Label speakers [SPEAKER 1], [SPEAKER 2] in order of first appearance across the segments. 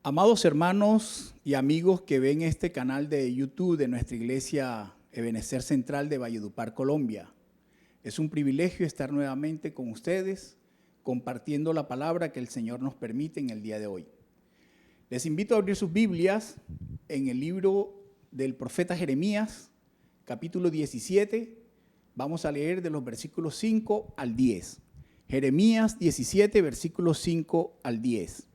[SPEAKER 1] Amados hermanos y amigos que ven este canal de YouTube de nuestra iglesia Ebenecer Central de Valledupar, Colombia, es un privilegio estar nuevamente con ustedes compartiendo la palabra que el Señor nos permite en el día de hoy. Les invito a abrir sus Biblias en el libro del profeta Jeremías, capítulo 17. Vamos a leer de los versículos 5 al 10. Jeremías 17, versículos 5 al 10.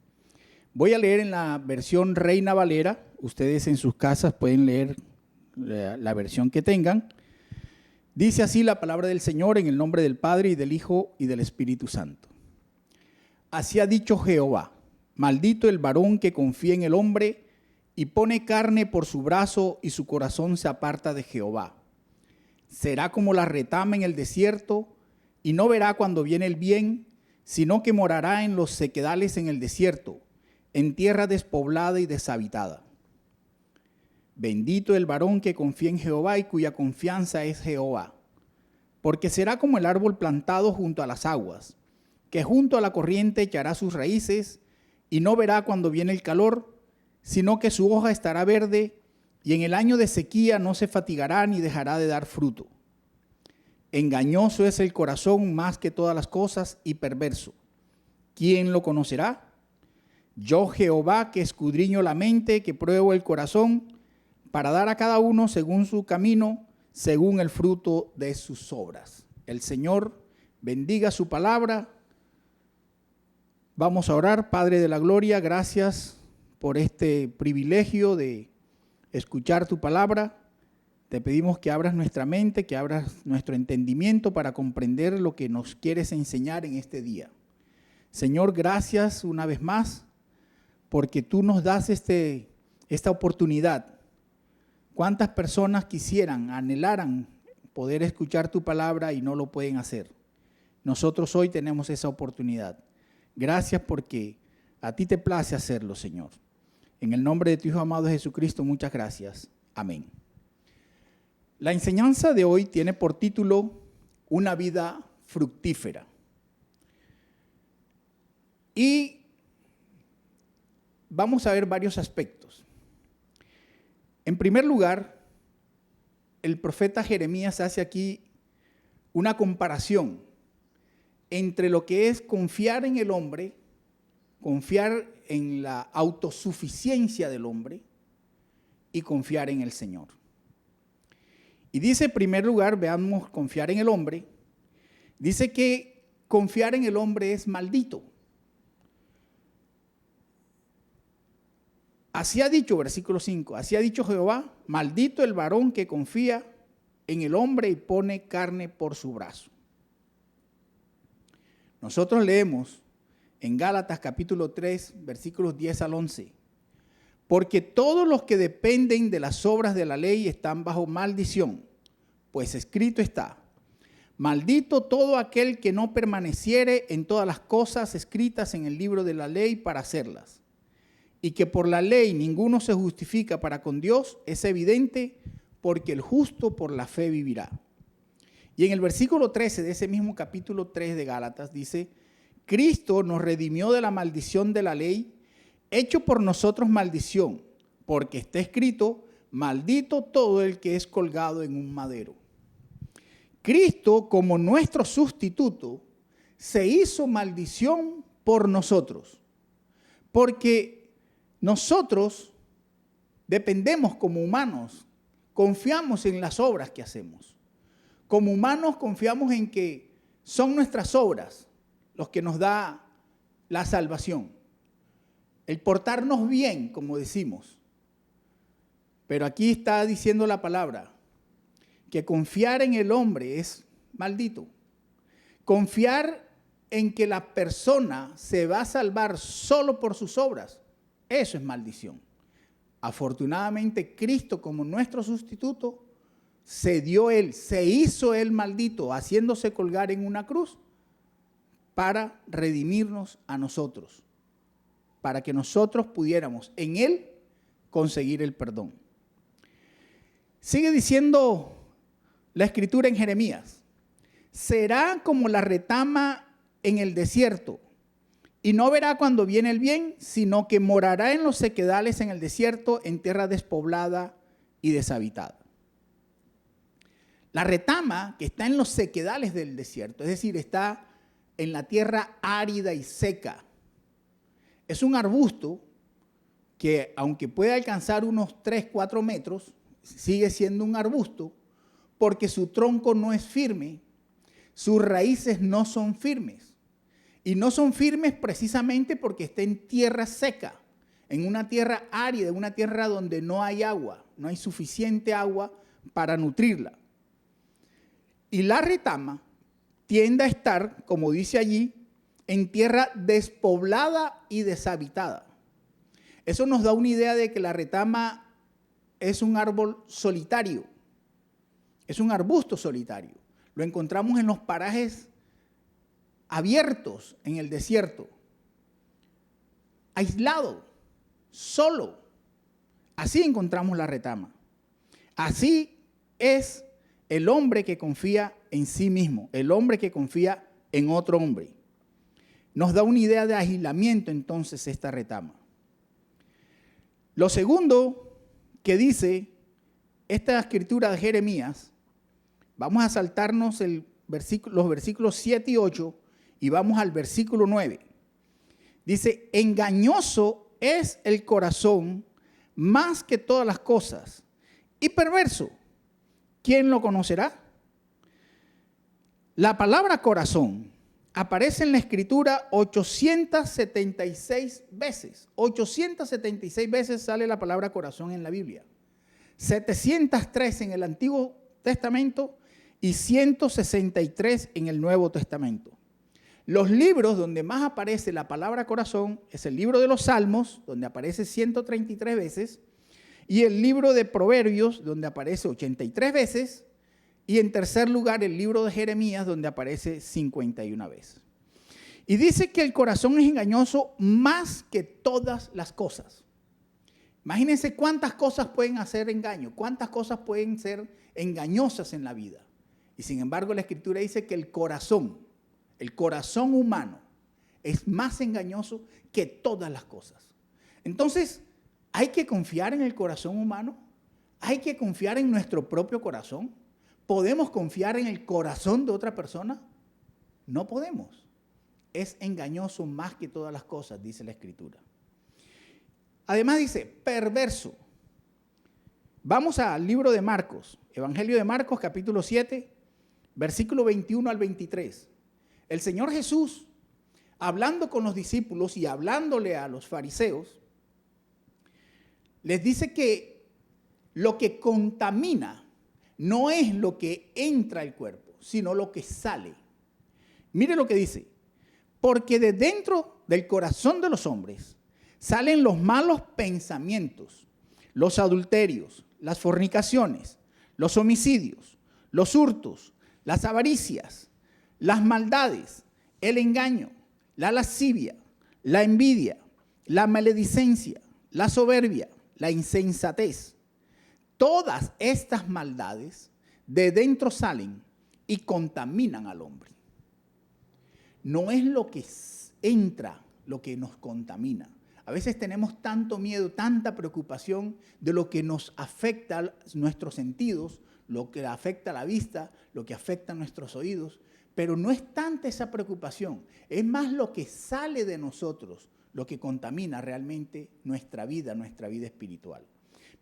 [SPEAKER 1] Voy a leer en la versión Reina Valera. Ustedes en sus casas pueden leer la versión que tengan. Dice así la palabra del Señor en el nombre del Padre y del Hijo y del Espíritu Santo. Así ha dicho Jehová: maldito el varón que confía en el hombre y pone carne por su brazo y su corazón se aparta de Jehová. Será como la retama en el desierto y no verá cuando viene el bien, sino que morará en los sequedales en el desierto, en tierra despoblada y deshabitada. Bendito el varón que confía en Jehová y cuya confianza es Jehová, porque será como el árbol plantado junto a las aguas, que junto a la corriente echará sus raíces y no verá cuando viene el calor, sino que su hoja estará verde y en el año de sequía no se fatigará ni dejará de dar fruto. Engañoso es el corazón más que todas las cosas y perverso. ¿Quién lo conocerá? Yo, Jehová, que escudriño la mente, que pruebo el corazón, para dar a cada uno según su camino, según el fruto de sus obras. El Señor bendiga su palabra. Vamos a orar. Padre de la gloria, gracias por este privilegio de escuchar tu palabra. Te pedimos que abras nuestra mente, que abras nuestro entendimiento para comprender lo que nos quieres enseñar en este día. Señor, gracias una vez más, porque tú nos das esta oportunidad. ¿Cuántas personas quisieran, anhelaran poder escuchar tu palabra y no lo pueden hacer? Nosotros hoy tenemos esa oportunidad. Gracias porque a ti te place hacerlo, Señor. En el nombre de tu Hijo amado Jesucristo, muchas gracias. Amén. La enseñanza de hoy tiene por título Una vida fructífera. Y vamos a ver varios aspectos. En primer lugar, el profeta Jeremías hace aquí una comparación entre lo que es confiar en el hombre, confiar en la autosuficiencia del hombre y confiar en el Señor. Y dice en primer lugar, veamos confiar en el hombre, dice que confiar en el hombre es maldito. Así ha dicho, versículo 5, así ha dicho Jehová: maldito el varón que confía en el hombre y pone carne por su brazo. Nosotros leemos en Gálatas capítulo 3, versículos 10 al 11. Porque todos los que dependen de las obras de la ley están bajo maldición, pues escrito está: maldito todo aquel que no permaneciere en todas las cosas escritas en el libro de la ley para hacerlas. Y que por la ley ninguno se justifica para con Dios, es evidente, porque el justo por la fe vivirá. Y en el versículo 13 de ese mismo capítulo 3 de Gálatas dice: Cristo nos redimió de la maldición de la ley, hecho por nosotros maldición, porque está escrito: maldito todo el que es colgado en un madero. Cristo, como nuestro sustituto, se hizo maldición por nosotros, porque nosotros dependemos como humanos, confiamos en las obras que hacemos. Como humanos confiamos en que son nuestras obras los que nos da la salvación. El portarnos bien, como decimos. Pero aquí está diciendo la palabra que confiar en el hombre es maldito. Confiar en que la persona se va a salvar solo por sus obras, eso es maldición. Afortunadamente, Cristo, como nuestro sustituto, se hizo él maldito, haciéndose colgar en una cruz para redimirnos a nosotros, para que nosotros pudiéramos en él conseguir el perdón. Sigue diciendo la escritura en Jeremías: será como la retama en el desierto y no verá cuando viene el bien, sino que morará en los sequedales en el desierto, en tierra despoblada y deshabitada. La retama que está en los sequedales del desierto, es decir, está en la tierra árida y seca, es un arbusto que aunque puede alcanzar unos 3-4 metros, sigue siendo un arbusto porque su tronco no es firme, sus raíces no son firmes. Y no son firmes precisamente porque está en tierra seca, en una tierra árida, en una tierra donde no hay agua, no hay suficiente agua para nutrirla. Y la retama tiende a estar, como dice allí, en tierra despoblada y deshabitada. Eso nos da una idea de que la retama es un árbol solitario, es un arbusto solitario. Lo encontramos en los parajes abiertos en el desierto, aislado, solo. Así encontramos la retama. Así es el hombre que confía en sí mismo, el hombre que confía en otro hombre. Nos da una idea de aislamiento entonces esta retama. Lo segundo que dice esta escritura de Jeremías, vamos a saltarnos los versículos 7 y 8 y vamos al versículo 9. Dice, engañoso es el corazón más que todas las cosas y perverso. ¿Quién lo conocerá? La palabra corazón aparece en la escritura 876 veces. 876 veces sale la palabra corazón en la Biblia. 703 en el Antiguo Testamento y 163 en el Nuevo Testamento. Los libros donde más aparece la palabra corazón es el libro de los Salmos, donde aparece 133 veces, y el libro de Proverbios, donde aparece 83 veces, y en tercer lugar el libro de Jeremías, donde aparece 51 veces. Y dice que el corazón es engañoso más que todas las cosas. Imagínense cuántas cosas pueden hacer engaño, cuántas cosas pueden ser engañosas en la vida. Y sin embargo la Escritura dice que el corazón humano es más engañoso que todas las cosas. Entonces, ¿hay que confiar en el corazón humano? ¿Hay que confiar en nuestro propio corazón? ¿Podemos confiar en el corazón de otra persona? No podemos. Es engañoso más que todas las cosas, dice la Escritura. Además dice, perverso. Vamos al libro de Marcos, Evangelio de Marcos, capítulo 7, versículo 21 al 23. El Señor Jesús, hablando con los discípulos y hablándole a los fariseos, les dice que lo que contamina no es lo que entra al cuerpo, sino lo que sale. Mire lo que dice. Porque de dentro del corazón de los hombres salen los malos pensamientos, los adulterios, las fornicaciones, los homicidios, los hurtos, las avaricias, las maldades, el engaño, la lascivia, la envidia, la maledicencia, la soberbia, la insensatez. Todas estas maldades de dentro salen y contaminan al hombre. No es lo que entra lo que nos contamina. A veces tenemos tanto miedo, tanta preocupación de lo que nos afecta a nuestros sentidos, lo que afecta a la vista, lo que afecta a nuestros oídos, pero no es tanta esa preocupación, es más lo que sale de nosotros, lo que contamina realmente nuestra vida espiritual.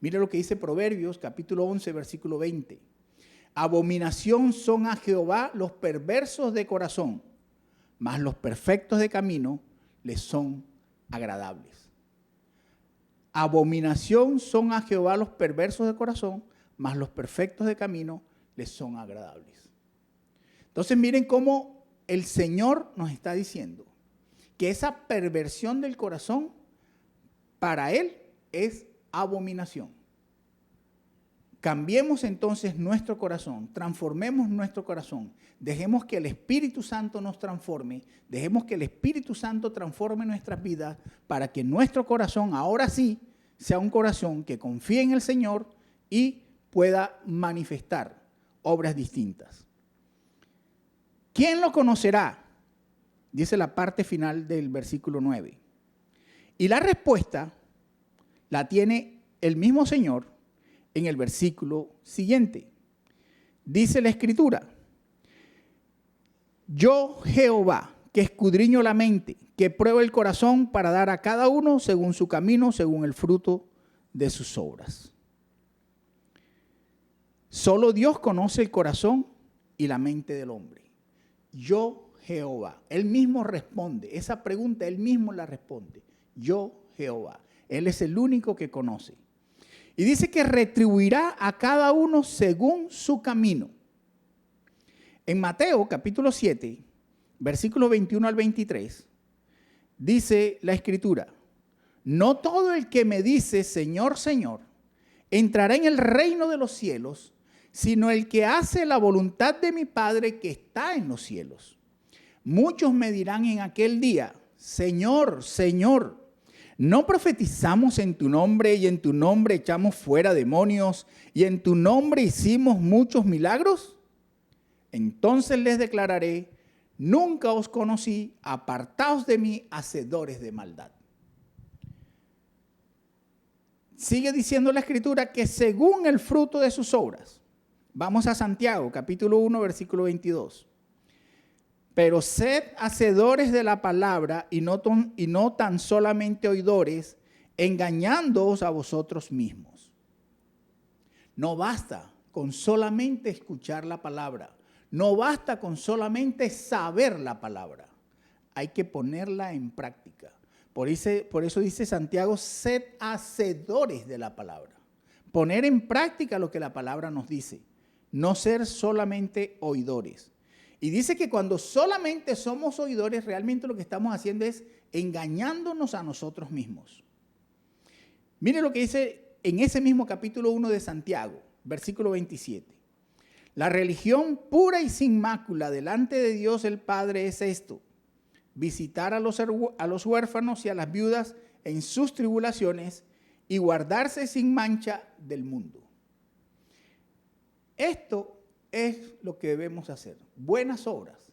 [SPEAKER 1] Mire lo que dice Proverbios, capítulo 11, versículo 20. Abominación son a Jehová los perversos de corazón, mas los perfectos de camino les son agradables. Abominación son a Jehová los perversos de corazón, mas los perfectos de camino les son agradables. Entonces miren cómo el Señor nos está diciendo que esa perversión del corazón para Él es abominación. Cambiemos entonces nuestro corazón, transformemos nuestro corazón, dejemos que el Espíritu Santo nos transforme, dejemos que el Espíritu Santo transforme nuestras vidas para que nuestro corazón ahora sí sea un corazón que confíe en el Señor y pueda manifestar obras distintas. ¿Quién lo conocerá? Dice la parte final del versículo 9. Y la respuesta la tiene el mismo Señor en el versículo siguiente. Dice la Escritura: yo, Jehová, que escudriño la mente, que pruebo el corazón para dar a cada uno según su camino, según el fruto de sus obras. Solo Dios conoce el corazón y la mente del hombre. Yo, Jehová. Él mismo responde. Esa pregunta él mismo la responde. Yo, Jehová. Él es el único que conoce. Y dice que retribuirá a cada uno según su camino. En Mateo capítulo 7, versículos 21 al 23, dice la Escritura: no todo el que me dice Señor, Señor, entrará en el reino de los cielos, sino el que hace la voluntad de mi Padre que está en los cielos. Muchos me dirán en aquel día: Señor, Señor, ¿no profetizamos en tu nombre y en tu nombre echamos fuera demonios y en tu nombre hicimos muchos milagros? Entonces les declararé: nunca os conocí, apartaos de mí, hacedores de maldad. Sigue diciendo la Escritura que según el fruto de sus obras. Vamos a Santiago, capítulo 1, versículo 22. Pero sed hacedores de la palabra y no tan solamente oidores, engañándoos a vosotros mismos. No basta con solamente escuchar la palabra. No basta con solamente saber la palabra. Hay que ponerla en práctica. Por eso dice Santiago: sed hacedores de la palabra. Poner en práctica lo que la palabra nos dice. No ser solamente oidores. Y dice que cuando solamente somos oidores, realmente lo que estamos haciendo es engañándonos a nosotros mismos. Mire lo que dice en ese mismo capítulo 1 de Santiago, versículo 27. La religión pura y sin mácula delante de Dios el Padre es esto: visitar a los huérfanos y a las viudas en sus tribulaciones y guardarse sin mancha del mundo. Esto es lo que debemos hacer: buenas obras.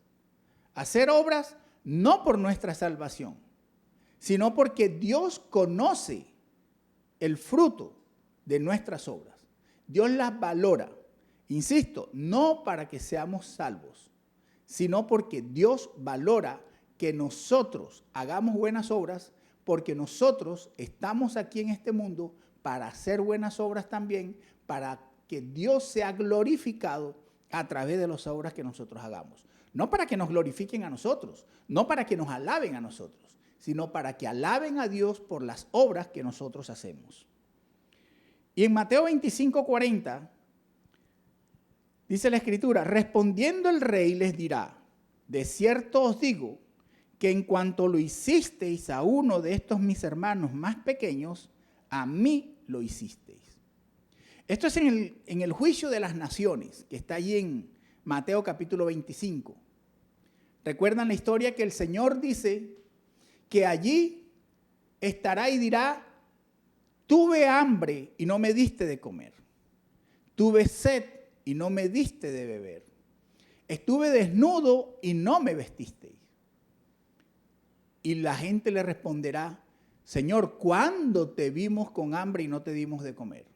[SPEAKER 1] Hacer obras no por nuestra salvación, sino porque Dios conoce el fruto de nuestras obras. Dios las valora. Insisto, no para que seamos salvos, sino porque Dios valora que nosotros hagamos buenas obras, porque nosotros estamos aquí en este mundo para hacer buenas obras también, para que Dios sea glorificado a través de las obras que nosotros hagamos. No para que nos glorifiquen a nosotros, no para que nos alaben a nosotros, sino para que alaben a Dios por las obras que nosotros hacemos. Y en Mateo 25:40 dice la Escritura: respondiendo el rey les dirá: de cierto os digo que en cuanto lo hicisteis a uno de estos mis hermanos más pequeños, a mí lo hicisteis. Esto es en el juicio de las naciones, que está allí en Mateo capítulo 25. ¿Recuerdan la historia que el Señor dice que allí estará y dirá: tuve hambre y no me diste de comer, tuve sed y no me diste de beber, estuve desnudo y no me vestisteis? Y la gente le responderá: Señor, ¿cuándo te vimos con hambre y no te dimos de comer?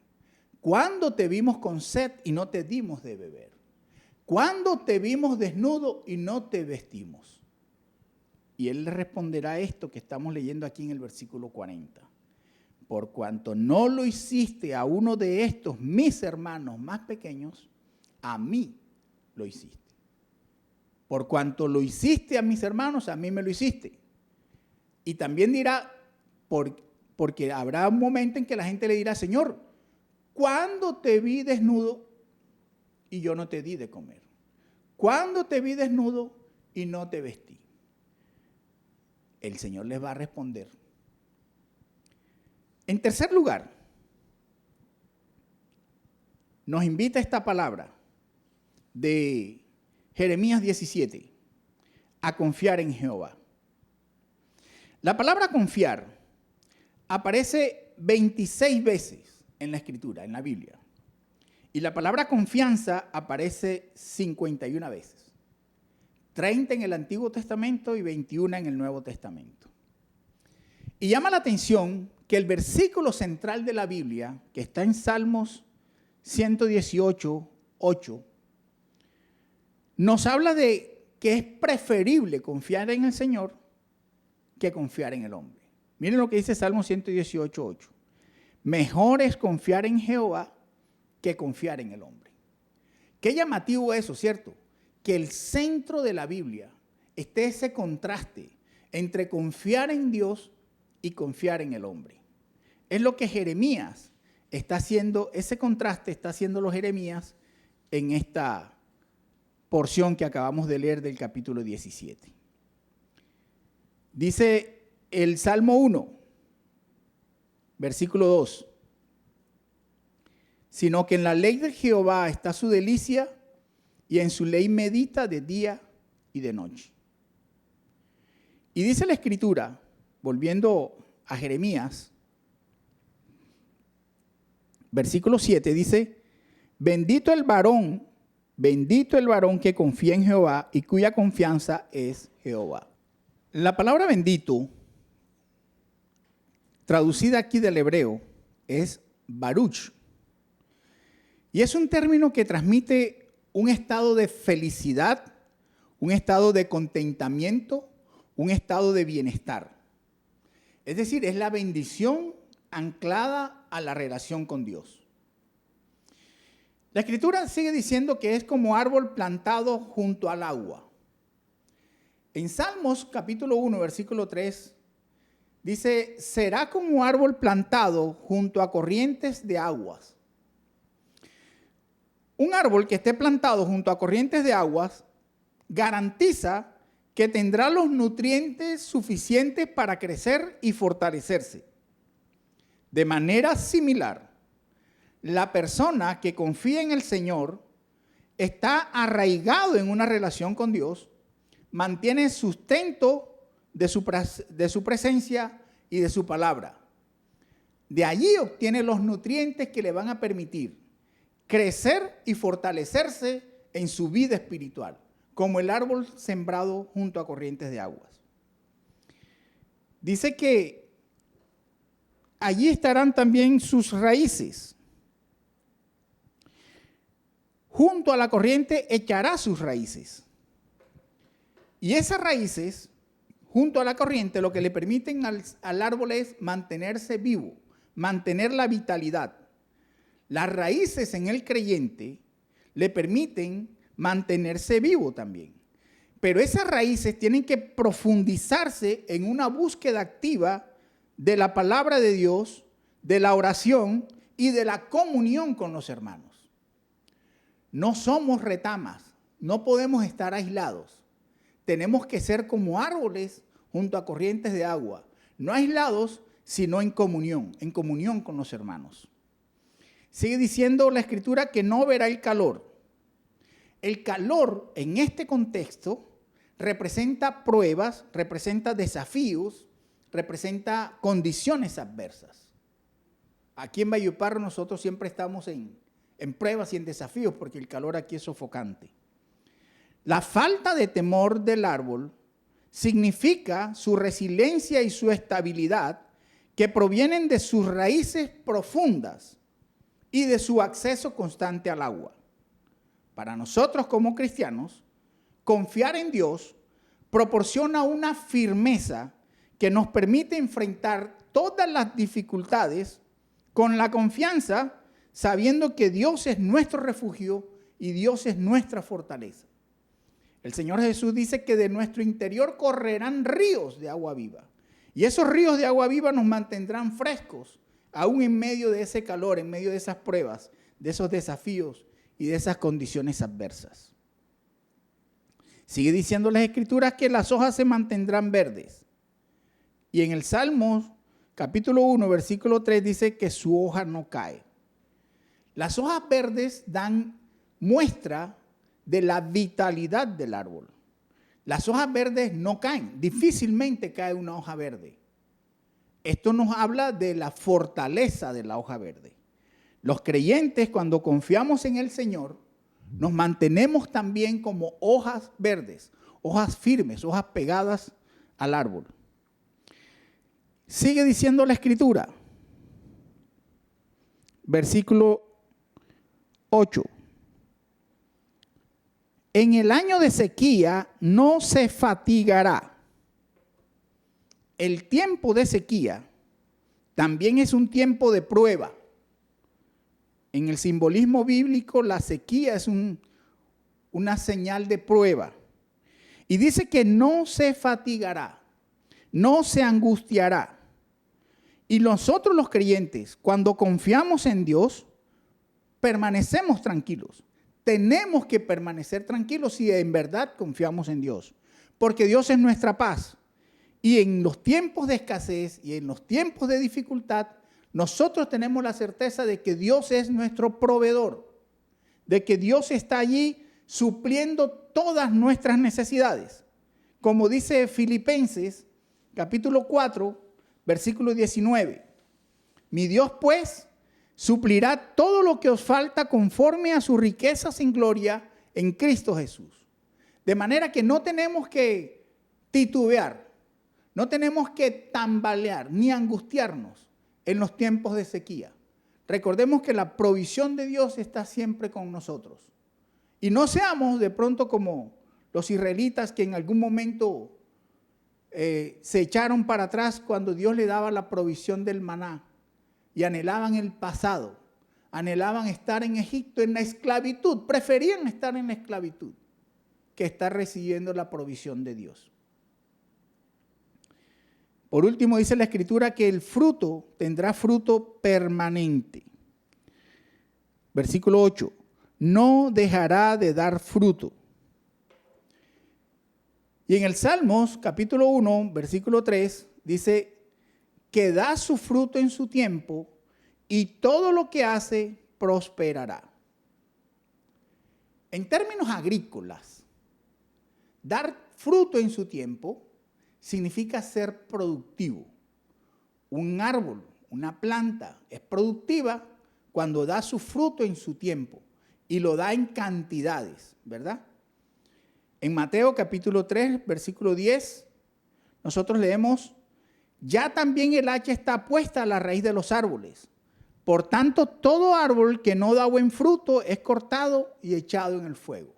[SPEAKER 1] ¿Cuándo te vimos con sed y no te dimos de beber? ¿Cuándo te vimos desnudo y no te vestimos? Y él le responderá esto que estamos leyendo aquí en el versículo 40. Por cuanto no lo hiciste a uno de estos mis hermanos más pequeños, a mí lo hiciste. Por cuanto lo hiciste a mis hermanos, a mí me lo hiciste. Y también dirá, porque habrá un momento en que la gente le dirá: Señor, ¿cuándo te vi desnudo y yo no te di de comer? ¿Cuándo te vi desnudo y no te vestí? El Señor les va a responder. En tercer lugar, nos invita esta palabra de Jeremías 17 a confiar en Jehová. La palabra confiar aparece 26 veces en la Escritura, en la Biblia. Y la palabra confianza aparece 51 veces. 30 en el Antiguo Testamento y 21 en el Nuevo Testamento. Y llama la atención que el versículo central de la Biblia, que está en Salmos 118, 8, nos habla de que es preferible confiar en el Señor que confiar en el hombre. Miren lo que dice Salmos 118, 8. Mejor es confiar en Jehová que confiar en el hombre. Qué llamativo eso, ¿cierto? Que el centro de la Biblia esté ese contraste entre confiar en Dios y confiar en el hombre. Es lo que Jeremías está haciendo, ese contraste está haciendo Jeremías en esta porción que acabamos de leer del capítulo 17. Dice el Salmo 1, versículo 2. Sino que en la ley de Jehová está su delicia, y en su ley medita de día y de noche. Y dice la Escritura, volviendo a Jeremías, versículo 7, dice, bendito el varón que confía en Jehová y cuya confianza es Jehová. La palabra bendito, traducida aquí del hebreo, es baruch. Y es un término que transmite un estado de felicidad, un estado de contentamiento, un estado de bienestar. Es decir, es la bendición anclada a la relación con Dios. La Escritura sigue diciendo que es como árbol plantado junto al agua. En Salmos capítulo 1, versículo 3, dice, será como árbol plantado junto a corrientes de aguas. Un árbol que esté plantado junto a corrientes de aguas garantiza que tendrá los nutrientes suficientes para crecer y fortalecerse. De manera similar, la persona que confía en el Señor está arraigado en una relación con Dios, mantiene sustento de su presencia y de su palabra. De allí obtiene los nutrientes que le van a permitir crecer y fortalecerse en su vida espiritual, como el árbol sembrado junto a corrientes de aguas. Dice que allí estarán también sus raíces. Junto a la corriente echará sus raíces. Y esas raíces, junto a la corriente, lo que le permiten al árbol es mantenerse vivo, mantener la vitalidad. Las raíces en el creyente le permiten mantenerse vivo también. Pero esas raíces tienen que profundizarse en una búsqueda activa de la palabra de Dios, de la oración y de la comunión con los hermanos. No somos retamas, no podemos estar aislados. Tenemos que ser como árboles junto a corrientes de agua, no aislados, sino en comunión con los hermanos. Sigue diciendo la Escritura que no verá el calor. El calor en este contexto representa pruebas, representa desafíos, representa condiciones adversas. Aquí en Valledupar nosotros siempre estamos en pruebas y en desafíos porque el calor aquí es sofocante. La falta de temor del árbol significa su resiliencia y su estabilidad que provienen de sus raíces profundas y de su acceso constante al agua. Para nosotros como cristianos, confiar en Dios proporciona una firmeza que nos permite enfrentar todas las dificultades con la confianza, sabiendo que Dios es nuestro refugio y Dios es nuestra fortaleza. El Señor Jesús dice que de nuestro interior correrán ríos de agua viva. Y esos ríos de agua viva nos mantendrán frescos, aún en medio de ese calor, en medio de esas pruebas, de esos desafíos y de esas condiciones adversas. Sigue diciendo las Escrituras que las hojas se mantendrán verdes. Y en el Salmo capítulo 1, versículo 3 dice que su hoja no cae. Las hojas verdes dan muestra de la vitalidad del árbol. Las hojas verdes no caen, difícilmente cae una hoja verde. Esto nos habla de la fortaleza de la hoja verde. Los creyentes, cuando confiamos en el Señor, nos mantenemos también como hojas verdes, hojas firmes, hojas pegadas al árbol. Sigue diciendo la Escritura, versículo 8. En el año de sequía no se fatigará. El tiempo de sequía también es un tiempo de prueba. En el simbolismo bíblico, la sequía es una señal de prueba. Y dice que no se fatigará, no se angustiará. Y nosotros los creyentes, cuando confiamos en Dios, permanecemos tranquilos. Tenemos que permanecer tranquilos si en verdad confiamos en Dios, porque Dios es nuestra paz. Y en los tiempos de escasez y en los tiempos de dificultad, nosotros tenemos la certeza de que Dios es nuestro proveedor, de que Dios está allí supliendo todas nuestras necesidades. Como dice Filipenses, capítulo 4, versículo 19. Mi Dios, pues, suplirá todo lo que os falta conforme a sus riquezas en gloria en Cristo Jesús. De manera que no tenemos que titubear, no tenemos que tambalear ni angustiarnos en los tiempos de sequía. Recordemos que la provisión de Dios está siempre con nosotros. Y no seamos de pronto como los israelitas que en algún momento se echaron para atrás cuando Dios le daba la provisión del maná y anhelaban el pasado, anhelaban estar en Egipto en la esclavitud, preferían estar en la esclavitud que estar recibiendo la provisión de Dios. Por último, dice la Escritura que el fruto tendrá fruto permanente. Versículo 8. No dejará de dar fruto. Y en el Salmos, capítulo 1, versículo 3, dice que da su fruto en su tiempo y todo lo que hace prosperará. En términos agrícolas, dar fruto en su tiempo significa ser productivo. Un árbol, una planta es productiva cuando da su fruto en su tiempo y lo da en cantidades, ¿verdad? En Mateo capítulo 3, versículo 10, nosotros leemos, ya también el hacha está puesta a la raíz de los árboles. Por tanto, todo árbol que no da buen fruto es cortado y echado en el fuego.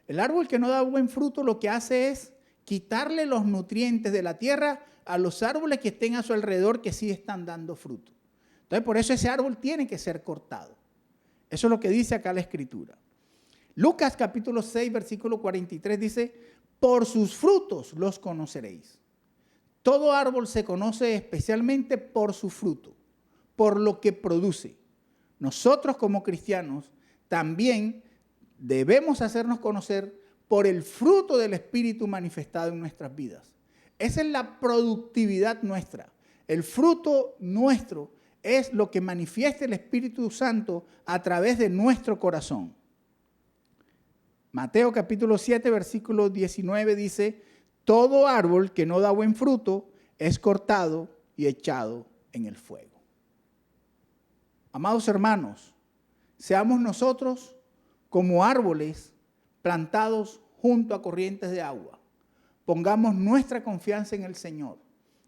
[SPEAKER 1] El árbol que no da buen fruto lo que hace es quitarle los nutrientes de la tierra a los árboles que estén a su alrededor que sí están dando fruto. Entonces, por eso ese árbol tiene que ser cortado. Eso es lo que dice acá la Escritura. Lucas capítulo 6, versículo 43 dice, por sus frutos los conoceréis. Todo árbol se conoce especialmente por su fruto, por lo que produce. Nosotros como cristianos también debemos hacernos conocer por el fruto del Espíritu manifestado en nuestras vidas. Esa es la productividad nuestra. El fruto nuestro es lo que manifiesta el Espíritu Santo a través de nuestro corazón. Mateo capítulo 7, versículo 19 dice, todo árbol que no da buen fruto es cortado y echado en el fuego. Amados hermanos, seamos nosotros como árboles plantados junto a corrientes de agua. Pongamos nuestra confianza en el Señor.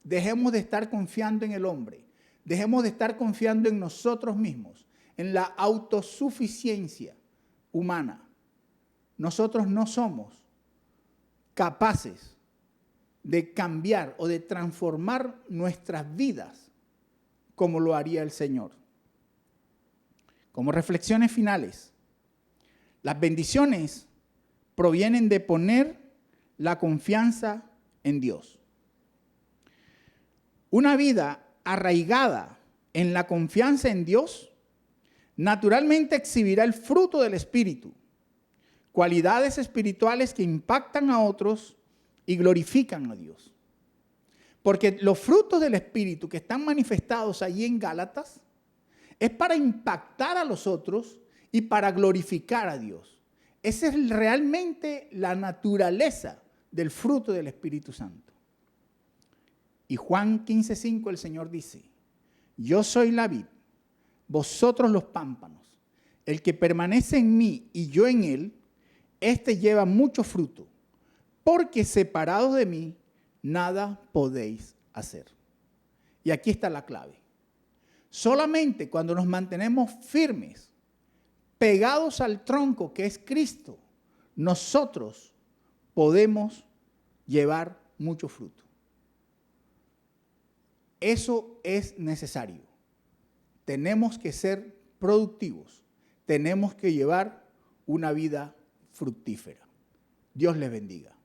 [SPEAKER 1] Dejemos de estar confiando en el hombre. Dejemos de estar confiando en nosotros mismos, en la autosuficiencia humana. Nosotros no somos capaces de cambiar o de transformar nuestras vidas como lo haría el Señor. Como reflexiones finales, las bendiciones provienen de poner la confianza en Dios. Una vida arraigada en la confianza en Dios naturalmente exhibirá el fruto del Espíritu, cualidades espirituales que impactan a otros y glorifican a Dios. Porque los frutos del Espíritu que están manifestados allí en Gálatas es para impactar a los otros y para glorificar a Dios. Esa es realmente la naturaleza del fruto del Espíritu Santo. Y Juan 15:5 el Señor dice, yo soy la vid, vosotros los pámpanos. El que permanece en mí y yo en él, este lleva mucho fruto, porque separados de mí, nada podéis hacer. Y aquí está la clave. Solamente cuando nos mantenemos firmes, pegados al tronco que es Cristo, nosotros podemos llevar mucho fruto. Eso es necesario. Tenemos que ser productivos. Tenemos que llevar una vida fructífera. Dios les bendiga.